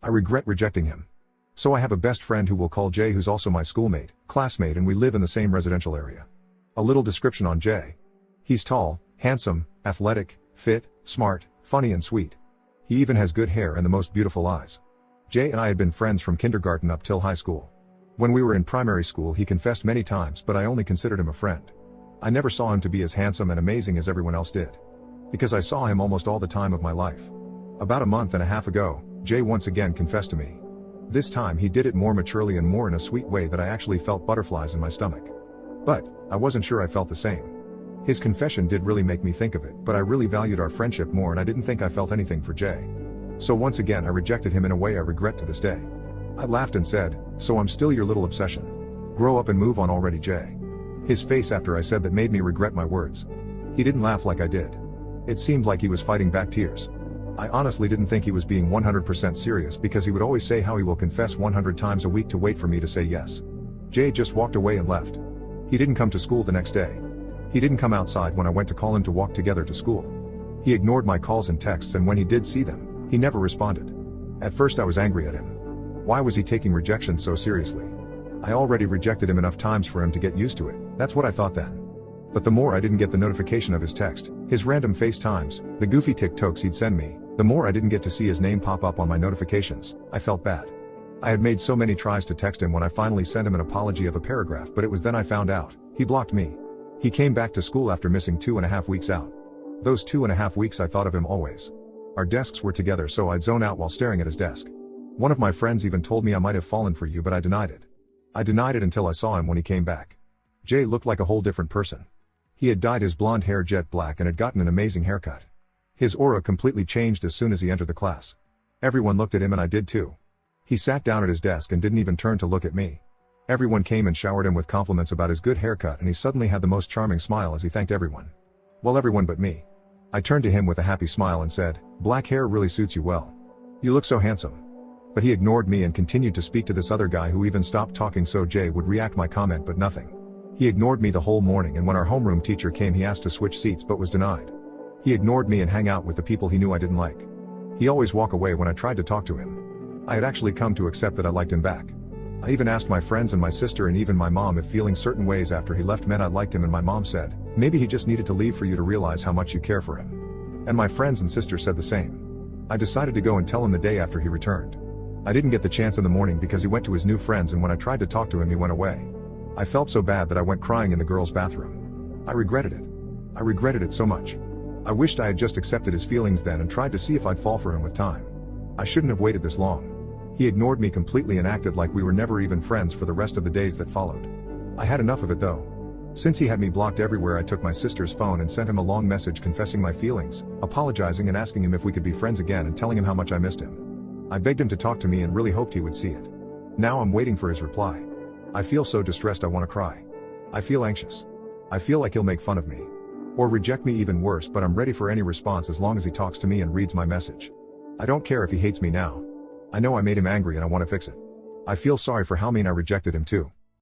I regret rejecting him. So I have a best friend who we'll call Jay, who's also my schoolmate, classmate, and we live in the same residential area. A little description on Jay. He's tall, handsome, athletic, fit, smart, funny and sweet. He even has good hair and the most beautiful eyes. Jay and I had been friends from kindergarten up till high school. When we were in primary school he confessed many times, but I only considered him a friend. I never saw him to be as handsome and amazing as everyone else did. Because I saw him almost all the time of my life. About a month and a half ago, Jay once again confessed to me. This time he did it more maturely and more in a sweet way that I actually felt butterflies in my stomach. But, I wasn't sure I felt the same. His confession did really make me think of it, but I really valued our friendship more and I didn't think I felt anything for Jay. So once again I rejected him in a way I regret to this day. I laughed and said, "So I'm still your little obsession. Grow up and move on already, Jay." His face after I said that made me regret my words. He didn't laugh like I did. It seemed like he was fighting back tears. I honestly didn't think he was being 100% serious because he would always say how he will confess 100 times a week to wait for me to say yes. Jay just walked away and left. He didn't come to school the next day. He didn't come outside when I went to call him to walk together to school. He ignored my calls and texts, and when he did see them, he never responded. At first I was angry at him. Why was he taking rejection so seriously? I already rejected him enough times for him to get used to it, that's what I thought then. But the more I didn't get the notification of his text, his random FaceTimes, the goofy TikToks he'd send me, the more I didn't get to see his name pop up on my notifications, I felt bad. I had made so many tries to text him when I finally sent him an apology of a paragraph, but it was then I found out, he blocked me. He came back to school after missing 2.5 weeks out. Those 2.5 weeks I thought of him always. Our desks were together, so I'd zone out while staring at his desk. One of my friends even told me I might have fallen for you, but I denied it. I denied it until I saw him when he came back. Jay looked like a whole different person. He had dyed his blonde hair jet black and had gotten an amazing haircut. His aura completely changed as soon as he entered the class. Everyone looked at him and I did too. He sat down at his desk and didn't even turn to look at me. Everyone came and showered him with compliments about his good haircut, and he suddenly had the most charming smile as he thanked everyone. Well, everyone but me. I turned to him with a happy smile and said, "Black hair really suits you well. You look so handsome." But he ignored me and continued to speak to this other guy who even stopped talking so Jay would react my comment, but nothing. He ignored me the whole morning, and when our homeroom teacher came he asked to switch seats but was denied. He ignored me and hang out with the people he knew I didn't like. He always walk away when I tried to talk to him. I had actually come to accept that I liked him back. I even asked my friends and my sister and even my mom if feeling certain ways after he left meant I liked him, and my mom said, "Maybe he just needed to leave for you to realize how much you care for him." And my friends and sister said the same. I decided to go and tell him the day after he returned. I didn't get the chance in the morning because he went to his new friends, and when I tried to talk to him he went away. I felt so bad that I went crying in the girls' bathroom. I regretted it. I regretted it so much. I wished I had just accepted his feelings then and tried to see if I'd fall for him with time. I shouldn't have waited this long. He ignored me completely and acted like we were never even friends for the rest of the days that followed. I had enough of it though. Since he had me blocked everywhere, I took my sister's phone and sent him a long message confessing my feelings, apologizing and asking him if we could be friends again and telling him how much I missed him. I begged him to talk to me and really hoped he would see it. Now I'm waiting for his reply. I feel so distressed I want to cry. I feel anxious. I feel like he'll make fun of me. Or reject me, even worse, but I'm ready for any response as long as he talks to me and reads my message. I don't care if he hates me now. I know I made him angry and I want to fix it. I feel sorry for how mean I rejected him too.